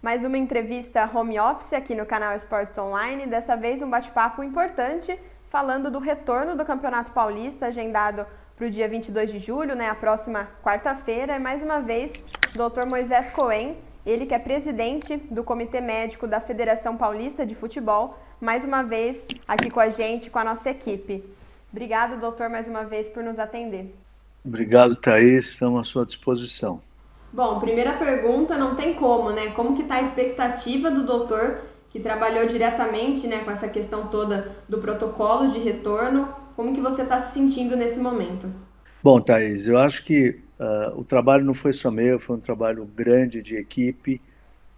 Mais uma entrevista home office aqui no canal Esportes Online, dessa vez um bate-papo importante falando do retorno do Campeonato Paulista, agendado para o dia 22 de julho, a próxima quarta-feira. E mais uma vez, o Dr. Moisés Cohen, ele que é presidente do Comitê Médico da Federação Paulista de Futebol, mais uma vez aqui com a gente, com a nossa equipe. Obrigado, doutor, mais uma vez por nos atender. Obrigado, Thaís. Estamos à sua disposição. Bom, primeira pergunta, não tem como, né? Como que está a expectativa do doutor, que trabalhou diretamente, com essa questão toda do protocolo de retorno? Como que você está se sentindo nesse momento? Bom, Thaís, eu acho que o trabalho não foi só meu, foi um trabalho grande de equipe,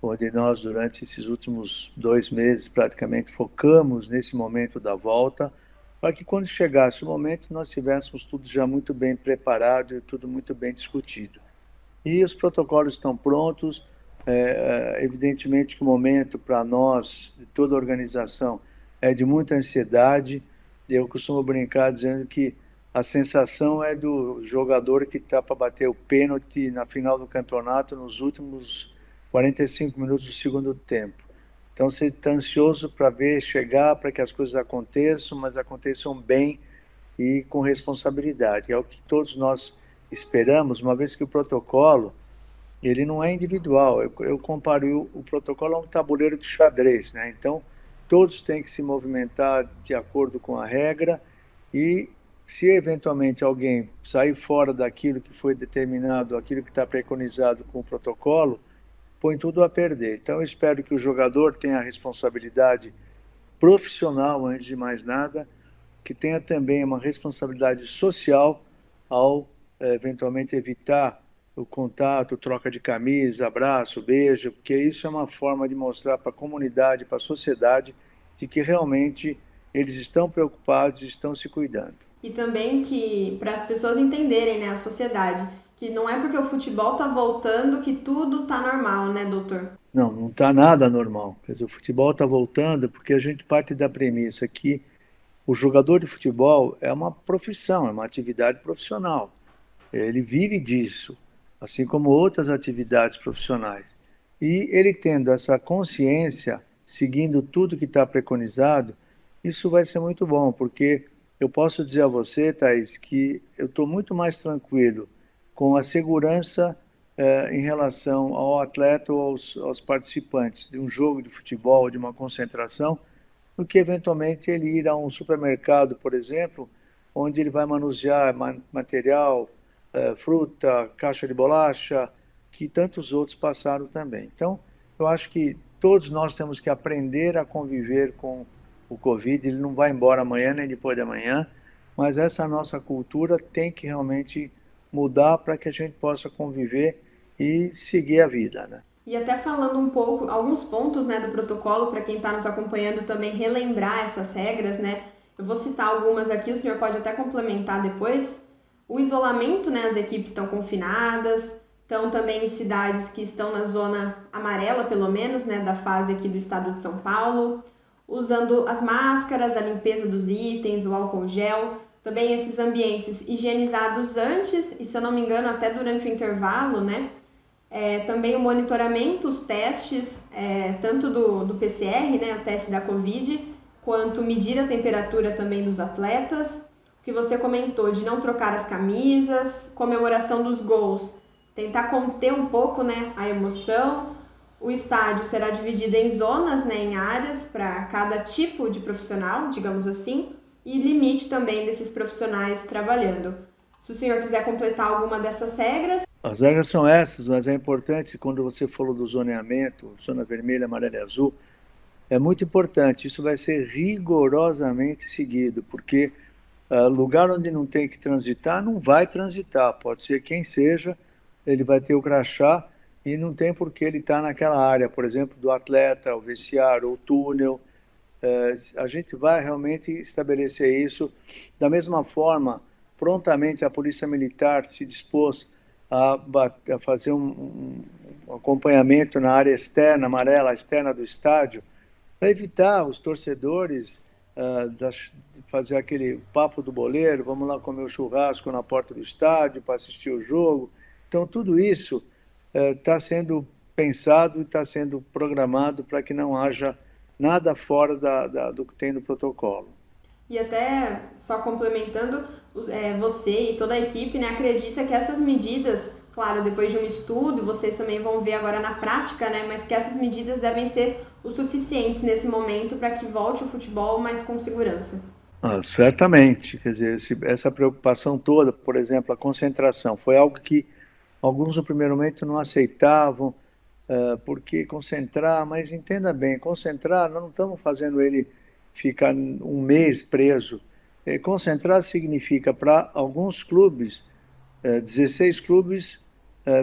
onde nós, durante esses últimos 2 meses, praticamente, focamos nesse momento da volta, para que quando chegasse o momento, nós tivéssemos tudo já muito bem preparado e tudo muito bem discutido. E os protocolos estão prontos. Evidentemente que o momento para nós, de toda a organização, é de muita ansiedade. Eu costumo brincar dizendo que a sensação é do jogador que está para bater o pênalti na final do campeonato nos últimos 45 minutos do segundo tempo. Então você está ansioso para ver chegar, para que as coisas aconteçam, mas aconteçam bem e com responsabilidade. É o que todos nós esperamos, uma vez que o protocolo ele não é individual. Eu comparo o protocolo a um tabuleiro de xadrez, né? Então, todos têm que se movimentar de acordo com a regra e se eventualmente alguém sair fora daquilo que foi determinado, aquilo que está preconizado com o protocolo, põe tudo a perder. Então, eu espero que o jogador tenha a responsabilidade profissional, antes de mais nada, que tenha também uma responsabilidade social ao eventualmente evitar o contato, troca de camisa, abraço, beijo, porque isso é uma forma de mostrar para a comunidade, para a sociedade, de que realmente eles estão preocupados e estão se cuidando. E também que, para as pessoas entenderem, a sociedade, que não é porque o futebol está voltando que tudo está normal, né, doutor? Não, não está nada normal. Quer dizer, o futebol está voltando porque a gente parte da premissa que o jogador de futebol é uma profissão, é uma atividade profissional. Ele vive disso, assim como outras atividades profissionais. E ele tendo essa consciência, seguindo tudo que está preconizado, isso vai ser muito bom, porque eu posso dizer a você, Thaís, que eu estou muito mais tranquilo com a segurança em relação ao atleta ou aos participantes de um jogo de futebol, de uma concentração, do que eventualmente ele ir a um supermercado, por exemplo, onde ele vai manusear material, fruta, caixa de bolacha, que tantos outros passaram também. Então, eu acho que todos nós temos que aprender a conviver com o Covid. Ele não vai embora amanhã nem depois de amanhã, mas essa nossa cultura tem que realmente mudar para que a gente possa conviver e seguir a vida, né? E até falando um pouco, alguns pontos, do protocolo, para quem está nos acompanhando também relembrar essas regras, Eu vou citar algumas aqui, o senhor pode até complementar depois. O isolamento, as equipes estão confinadas, estão também em cidades que estão na zona amarela, pelo menos, da fase aqui do estado de São Paulo, usando as máscaras, a limpeza dos itens, o álcool gel, também esses ambientes higienizados antes e, se eu não me engano, até durante o intervalo, também o monitoramento, os testes, tanto do PCR, o teste da Covid, quanto medir a temperatura também dos atletas. O que você comentou de não trocar as camisas, comemoração dos gols, tentar conter um pouco, a emoção. O estádio será dividido em zonas, em áreas para cada tipo de profissional, digamos assim, e limite também desses profissionais trabalhando. Se o senhor quiser completar alguma dessas regras. As regras são essas, mas é importante, quando você falou do zoneamento, zona vermelha, amarela e azul, é muito importante. Isso vai ser rigorosamente seguido, porque lugar onde não tem que transitar, não vai transitar. Pode ser quem seja, ele vai ter o crachá e não tem por que ele estar naquela área, por exemplo, do atleta, o vestiário, o túnel. A gente vai realmente estabelecer isso. Da mesma forma, prontamente a Polícia Militar se dispôs a fazer um acompanhamento na área externa, amarela, externa do estádio, para evitar os torcedores de fazer aquele papo do boleiro, vamos lá comer o churrasco na porta do estádio para assistir o jogo. Então, tudo isso está sendo pensado e está sendo programado para que não haja nada fora do que tem no protocolo. E até, só complementando, você e toda a equipe, né, acredita que essas medidas, claro, depois de um estudo, vocês também vão ver agora na prática, né, mas que essas medidas devem ser o suficientes nesse momento para que volte o futebol, mas com segurança. Certamente, quer dizer, essa preocupação toda, por exemplo, a concentração, foi algo que alguns no primeiro momento não aceitavam, porque concentrar, mas entenda bem, concentrar, nós não estamos fazendo ele ficar um mês preso. Concentrar significa, para alguns clubes, 16 clubes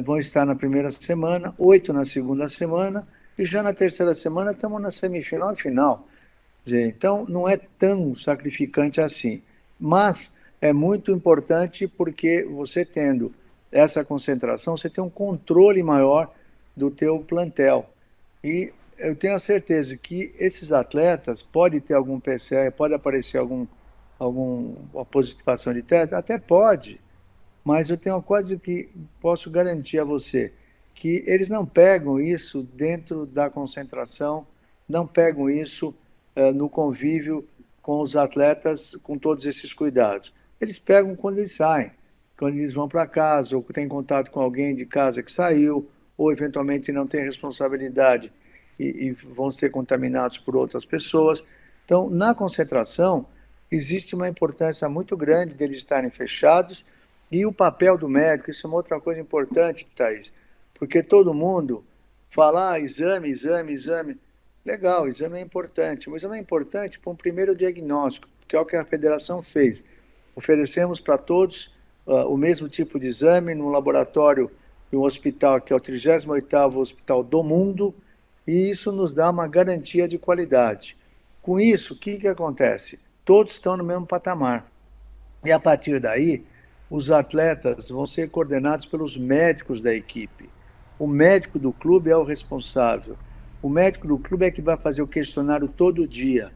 vão estar na primeira semana, 8 na segunda semana, e já na terceira semana estamos na semifinal e final. Então, não é tão sacrificante assim. Mas é muito importante porque você tendo essa concentração, você tem um controle maior do teu plantel. E eu tenho a certeza que esses atletas, pode ter algum PCR, pode aparecer alguma positivação de teto, até pode, mas eu tenho quase que posso garantir a você que eles não pegam isso dentro da concentração, não pegam isso no convívio com os atletas, com todos esses cuidados. Eles pegam quando eles saem, quando eles vão para casa, ou têm contato com alguém de casa que saiu, ou eventualmente não tem responsabilidade e vão ser contaminados por outras pessoas. Então, na concentração, existe uma importância muito grande deles estarem fechados e o papel do médico, isso é uma outra coisa importante, Thaís, porque todo mundo fala, exame, exame, exame. Legal, o exame é importante, mas o exame é importante para um primeiro diagnóstico, que é o que a federação fez. Oferecemos para todos o mesmo tipo de exame num laboratório de um hospital que é o 38º hospital do mundo, e isso nos dá uma garantia de qualidade. Com isso, o que acontece? Todos estão no mesmo patamar. E a partir daí, os atletas vão ser coordenados pelos médicos da equipe. O médico do clube é o responsável. O médico do clube é que vai fazer o questionário todo dia.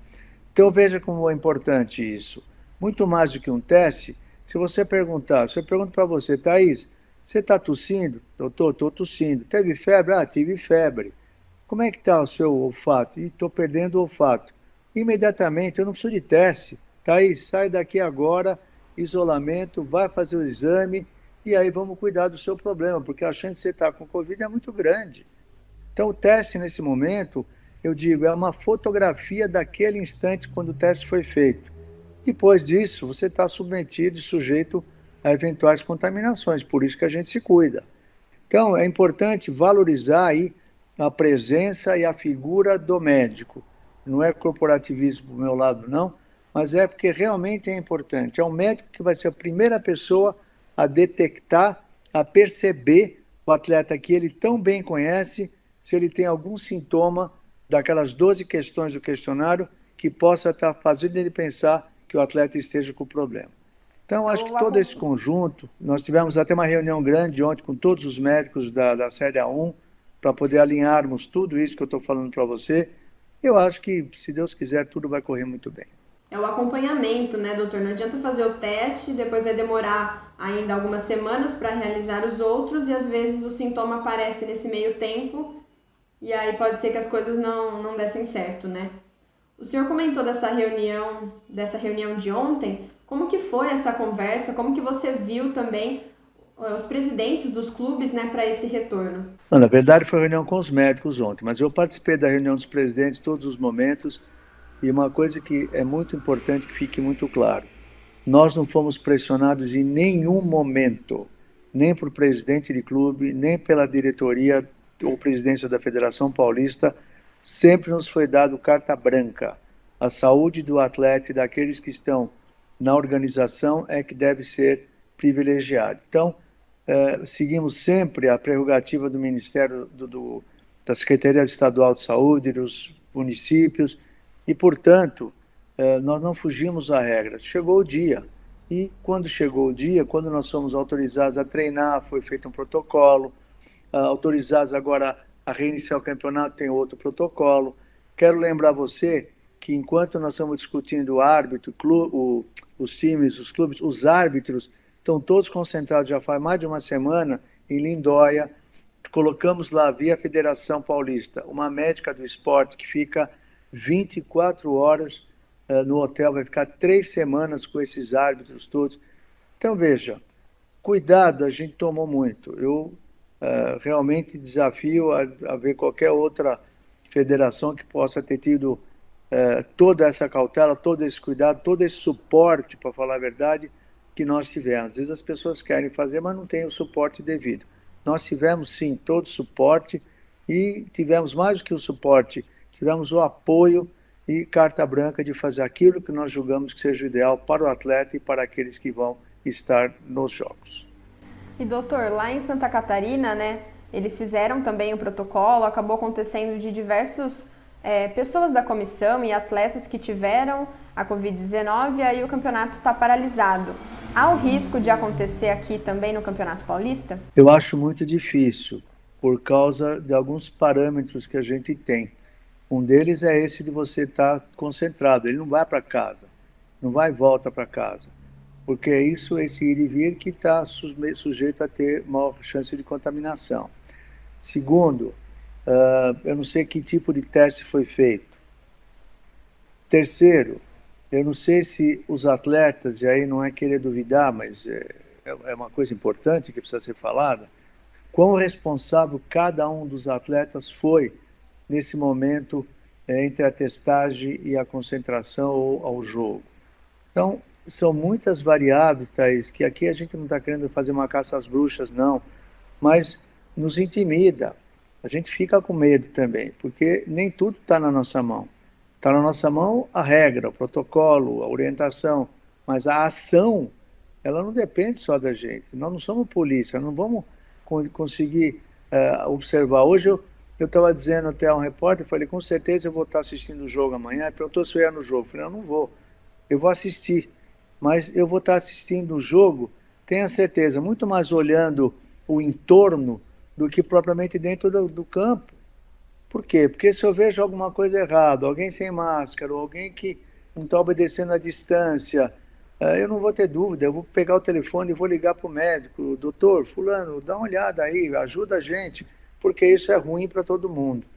Então veja como é importante isso. Muito mais do que um teste, se você perguntar, se eu pergunto para você, Thaís, você está tossindo? Doutor, estou tossindo. Teve febre? Ah, tive febre. Como é que está o seu olfato? Estou perdendo o olfato. Imediatamente, eu não preciso de teste. Thaís, sai daqui agora, isolamento, vai fazer o exame e aí vamos cuidar do seu problema, porque a chance de você estar com Covid é muito grande. Então, o teste, nesse momento, eu digo, é uma fotografia daquele instante quando o teste foi feito. Depois disso, você está submetido e sujeito a eventuais contaminações, por isso que a gente se cuida. Então, é importante valorizar aí a presença e a figura do médico. Não é corporativismo do meu lado, não, mas é porque realmente é importante. É o médico que vai ser a primeira pessoa a detectar, a perceber o atleta que ele tão bem conhece, se ele tem algum sintoma daquelas 12 questões do questionário que possa estar fazendo ele pensar que o atleta esteja com problema. Então, acho que todo esse conjunto, nós tivemos até uma reunião grande ontem com todos os médicos da Série A1, para poder alinharmos tudo isso que eu estou falando para você. Eu acho que, se Deus quiser, tudo vai correr muito bem. É o acompanhamento, né, doutor? Não adianta fazer o teste, depois vai demorar ainda algumas semanas para realizar os outros e às vezes o sintoma aparece nesse meio tempo e aí pode ser que as coisas não dessem certo, né? O senhor comentou dessa reunião de ontem. Como que foi essa conversa? Como que você viu também os presidentes dos clubes, né, para esse retorno? Não, na verdade, foi reunião com os médicos ontem, mas eu participei da reunião dos presidentes em todos os momentos e uma coisa que é muito importante que fique muito claro. Nós não fomos pressionados em nenhum momento, nem por presidente de clube, nem pela diretoria ou presidência da Federação Paulista, sempre nos foi dado carta branca. A saúde do atleta e daqueles que estão na organização é que deve ser privilegiada. Então, seguimos sempre a prerrogativa do Ministério, da Secretaria Estadual de Saúde, dos municípios, e, portanto, nós não fugimos à regra. Chegou o dia, e quando chegou o dia, quando nós fomos autorizados a treinar, foi feito um protocolo, autorizados agora a reiniciar o campeonato, tem outro protocolo. Quero lembrar você que enquanto nós estamos discutindo o árbitro, os times, os clubes, os árbitros estão todos concentrados já faz mais de uma semana em Lindóia, colocamos lá via Federação Paulista uma médica do esporte que fica 24 horas no hotel, vai ficar 3 semanas com esses árbitros todos. Então, veja, cuidado a gente tomou muito. Eu realmente desafio a ver qualquer outra federação que possa ter tido toda essa cautela, todo esse cuidado, todo esse suporte, para falar a verdade, que nós tivemos. Às vezes as pessoas querem fazer, mas não têm o suporte devido. Nós tivemos, sim, todo o suporte e tivemos mais do que o suporte, tivemos o apoio e carta branca de fazer aquilo que nós julgamos que seja o ideal para o atleta e para aqueles que vão estar nos Jogos. E doutor, lá em Santa Catarina, né, eles fizeram também o protocolo, acabou acontecendo de diversos pessoas da comissão e atletas que tiveram a Covid-19 e aí o campeonato está paralisado. Há o risco de acontecer aqui também no Campeonato Paulista? Eu acho muito difícil, por causa de alguns parâmetros que a gente tem. Um deles é esse de você estar concentrado, ele não vai para casa, não vai e volta para casa, porque é isso, esse ir e vir, que está sujeito a ter maior chance de contaminação. Segundo, eu não sei que tipo de teste foi feito. Terceiro, eu não sei se os atletas, e aí não é querer duvidar, mas é uma coisa importante que precisa ser falada, quão responsável cada um dos atletas foi nesse momento entre a testagem e a concentração ou ao jogo. Então, são muitas variáveis, Thaís, que aqui a gente não está querendo fazer uma caça às bruxas, não, mas nos intimida. A gente fica com medo também, porque nem tudo está na nossa mão. Está na nossa mão a regra, o protocolo, a orientação, mas a ação, ela não depende só da gente. Nós não somos polícia, não vamos conseguir observar. Hoje eu estava dizendo até a um repórter, falei, com certeza eu vou estar assistindo o jogo amanhã. Ele perguntou se eu ia no jogo. Eu falei, não vou. Eu vou assistir, mas eu vou estar assistindo o jogo, tenha certeza, muito mais olhando o entorno do que propriamente dentro do campo. Por quê? Porque se eu vejo alguma coisa errada, alguém sem máscara, ou alguém que não está obedecendo a distância, eu não vou ter dúvida, eu vou pegar o telefone e vou ligar para o médico, doutor, fulano, dá uma olhada aí, ajuda a gente, porque isso é ruim para todo mundo.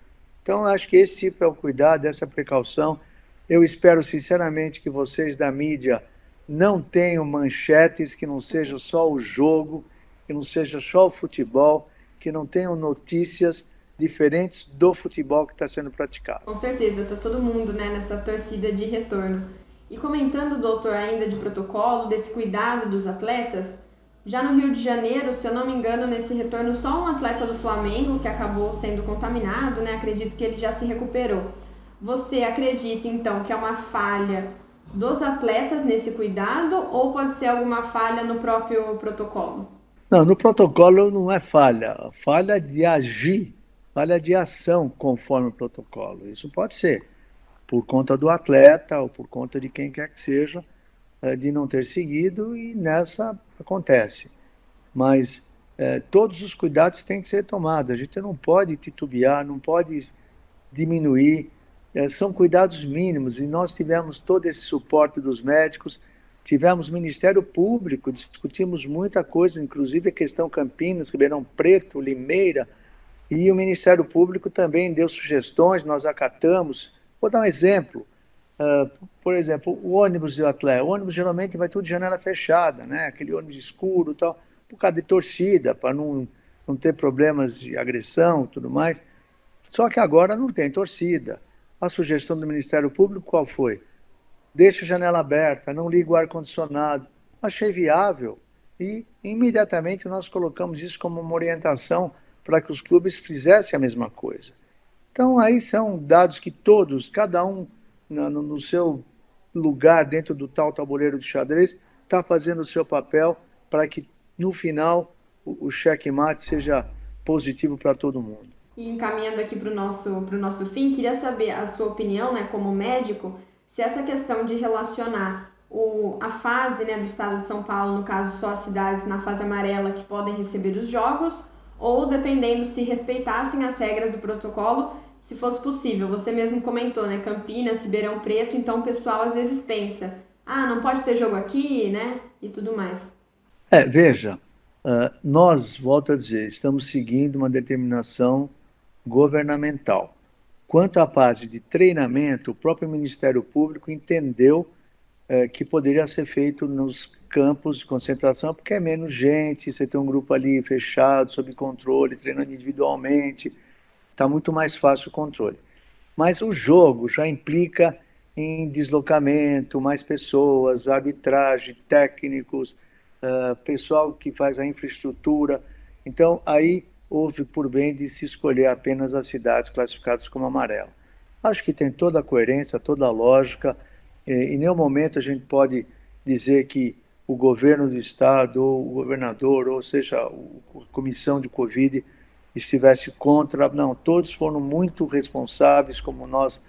Então, acho que esse tipo é o cuidado, essa precaução. Eu espero sinceramente que vocês da mídia não tenham manchetes, que não seja só o jogo, que não seja só o futebol, que não tenham notícias diferentes do futebol que está sendo praticado. Com certeza, está todo mundo, né, nessa torcida de retorno. E comentando, doutor, ainda de protocolo, desse cuidado dos atletas, já no Rio de Janeiro, se eu não me engano, nesse retorno, só um atleta do Flamengo que acabou sendo contaminado, né? Acredito que ele já se recuperou. Você acredita, então, que é uma falha dos atletas nesse cuidado ou pode ser alguma falha no próprio protocolo? Não, no protocolo não é falha, falha de agir, falha de ação conforme o protocolo. Isso pode ser por conta do atleta ou por conta de quem quer que seja, de não ter seguido, e nessa acontece. Mas todos os cuidados têm que ser tomados. A gente não pode titubear, não pode diminuir. São cuidados mínimos e nós tivemos todo esse suporte dos médicos, tivemos Ministério Público, discutimos muita coisa, inclusive a questão Campinas, Ribeirão Preto, Limeira, e o Ministério Público também deu sugestões, nós acatamos. Vou dar um exemplo. Por exemplo, o ônibus de atleta. O ônibus geralmente vai tudo de janela fechada, né? Aquele ônibus escuro e tal, por causa de torcida, para não ter problemas de agressão e tudo mais. Só que agora não tem torcida. A sugestão do Ministério Público qual foi? Deixa a janela aberta, não liga o ar-condicionado. Achei viável e imediatamente nós colocamos isso como uma orientação para que os clubes fizessem a mesma coisa. Então, aí são dados que todos, cada um no seu lugar dentro do tal tabuleiro de xadrez, está fazendo o seu papel para que, no final, o checkmate seja positivo para todo mundo. E encaminhando aqui para o nosso fim, queria saber a sua opinião, né, como médico, se essa questão de relacionar a fase, né, do estado de São Paulo, no caso só as cidades na fase amarela que podem receber os jogos, ou dependendo se respeitassem as regras do protocolo, se fosse possível. Você mesmo comentou, né, Campinas, Ribeirão Preto, então o pessoal às vezes pensa, não pode ter jogo aqui, né, e tudo mais. Veja, Nós, volto a dizer, estamos seguindo uma determinação governamental. Quanto à parte de treinamento, o próprio Ministério Público entendeu que poderia ser feito nos campos de concentração, porque é menos gente, você tem um grupo ali fechado, sob controle, treinando individualmente, está muito mais fácil o controle. Mas o jogo já implica em deslocamento, mais pessoas, arbitragem, técnicos, pessoal que faz a infraestrutura. Então, aí houve por bem de se escolher apenas as cidades classificadas como amarelo. Acho que tem toda a coerência, toda a lógica. Em nenhum momento a gente pode dizer que o governo do estado, ou o governador, ou seja, a comissão de Covid, estivesse contra. Não, todos foram muito responsáveis, como nós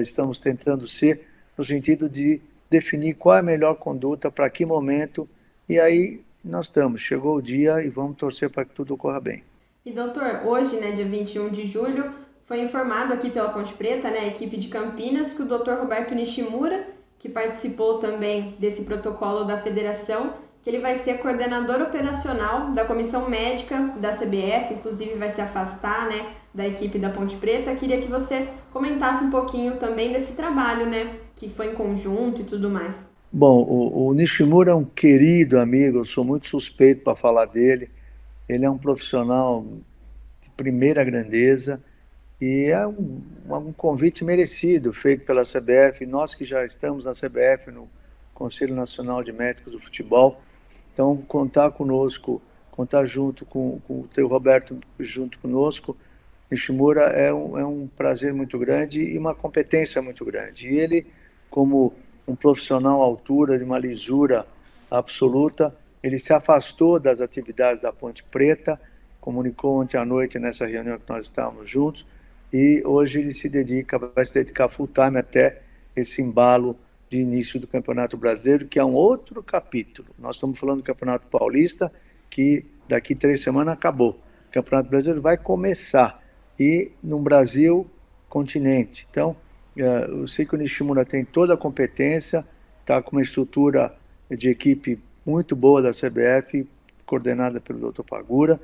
estamos tentando ser, no sentido de definir qual é a melhor conduta para que momento. E aí nós estamos, chegou o dia e vamos torcer para que tudo ocorra bem. E doutor, hoje, né, dia 21 de julho, foi informado aqui pela Ponte Preta, né, a equipe de Campinas, que o doutor Roberto Nishimura, que participou também desse protocolo da federação, que ele vai ser coordenador operacional da comissão médica da CBF, inclusive vai se afastar, né, da equipe da Ponte Preta. Queria que você comentasse um pouquinho também desse trabalho, né, que foi em conjunto e tudo mais. Bom, o Nishimura é um querido amigo, eu sou muito suspeito para falar dele. Ele é um profissional de primeira grandeza e é um convite merecido feito pela CBF. Nós que já estamos na CBF, no Conselho Nacional de Médicos do Futebol, então contar conosco, contar junto com o teu Roberto junto conosco, Nishimura, é um prazer muito grande e uma competência muito grande. E ele, como um profissional à altura, de uma lisura absoluta, ele se afastou das atividades da Ponte Preta, comunicou ontem à noite nessa reunião que nós estávamos juntos, e hoje ele vai se dedicar full time até esse embalo de início do Campeonato Brasileiro, que é um outro capítulo. Nós estamos falando do Campeonato Paulista, que daqui 3 semanas acabou. O Campeonato Brasileiro vai começar, e no Brasil continente. Então, eu sei que o Nishimura tem toda a competência, está com uma estrutura de equipe muito boa da CBF, coordenada pelo Dr. Pagura,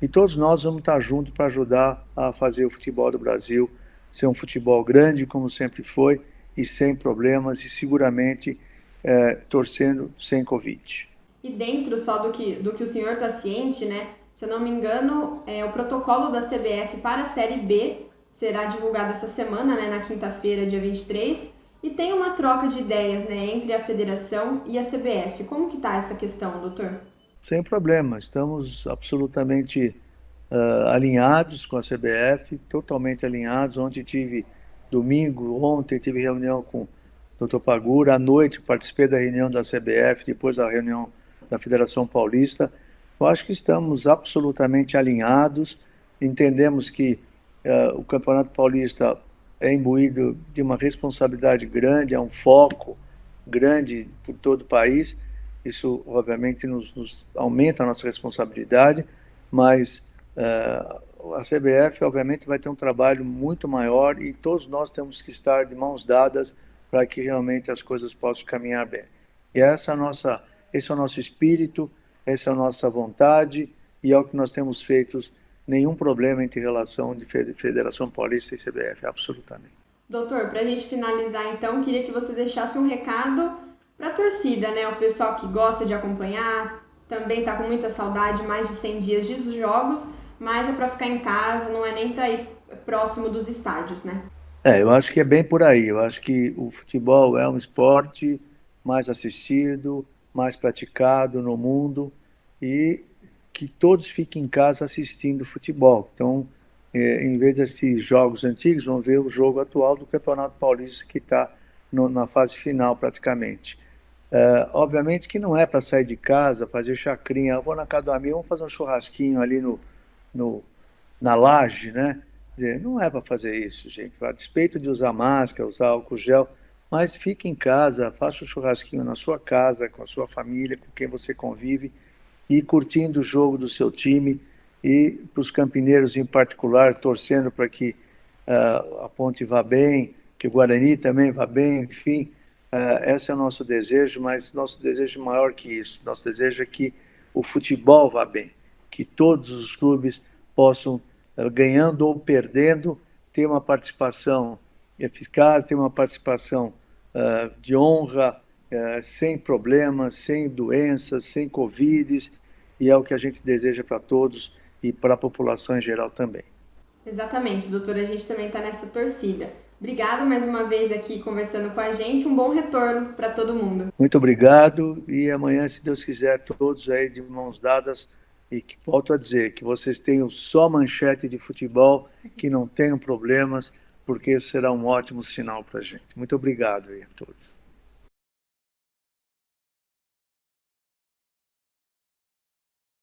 e todos nós vamos estar juntos para ajudar a fazer o futebol do Brasil ser um futebol grande, como sempre foi, e sem problemas, e seguramente torcendo sem Covid. E dentro só do que o senhor está ciente, né? Se eu não me engano, o protocolo da CBF para a Série B será divulgado essa semana, né, na quinta-feira, dia 23, e tem uma troca de ideias, né, entre a federação e a CBF. Como que está essa questão, doutor? Sem problema, estamos absolutamente alinhados com a CBF, totalmente alinhados. Ontem ontem tive reunião com o Dr. Pagura, à noite participei da reunião da CBF, depois da reunião da Federação Paulista. Eu acho que estamos absolutamente alinhados, entendemos que o Campeonato Paulista é imbuído de uma responsabilidade grande, é um foco grande por todo o país. Isso, obviamente, nos aumenta a nossa responsabilidade, mas a CBF, obviamente, vai ter um trabalho muito maior e todos nós temos que estar de mãos dadas para que realmente as coisas possam caminhar bem. E esse é o nosso espírito, essa é a nossa vontade e é o que nós temos feito. Nenhum problema entre relação de Federação Paulista e CBF, absolutamente. Doutor, para a gente finalizar então, queria que você deixasse um recado para a torcida, né? O pessoal que gosta de acompanhar, também está com muita saudade, mais de 100 dias de jogos, mas é para ficar em casa, não é nem para ir próximo dos estádios, né? Eu acho que é bem por aí. Eu acho que o futebol é um esporte mais assistido, mais praticado no mundo e que todos fiquem em casa assistindo futebol. Então, em vez desses jogos antigos, vão ver o jogo atual do Campeonato Paulista, que está na fase final praticamente. Obviamente que não é para sair de casa, fazer chacrinha. Eu vou na casa do amigo, vamos fazer um churrasquinho ali no, na laje, né? Não é para fazer isso, gente. A despeito de usar máscara, usar álcool gel, mas fique em casa, faça um churrasquinho na sua casa, com a sua família, com quem você convive, e curtindo o jogo do seu time, e para os campineiros em particular, torcendo para que a Ponte vá bem, que o Guarani também vá bem, enfim. Esse é o nosso desejo, mas nosso desejo maior que isso. Nosso desejo é que o futebol vá bem, que todos os clubes possam, ganhando ou perdendo, ter uma participação eficaz, ter uma participação de honra, sem problemas, sem doenças, sem Covid, e é o que a gente deseja para todos e para a população em geral também. Exatamente, doutora, a gente também está nessa torcida. Obrigada mais uma vez aqui conversando com a gente, um bom retorno para todo mundo. Muito obrigado e amanhã, se Deus quiser, todos aí de mãos dadas e que, volto a dizer, que vocês tenham só manchete de futebol, que não tenham problemas, porque isso será um ótimo sinal para a gente. Muito obrigado aí a todos.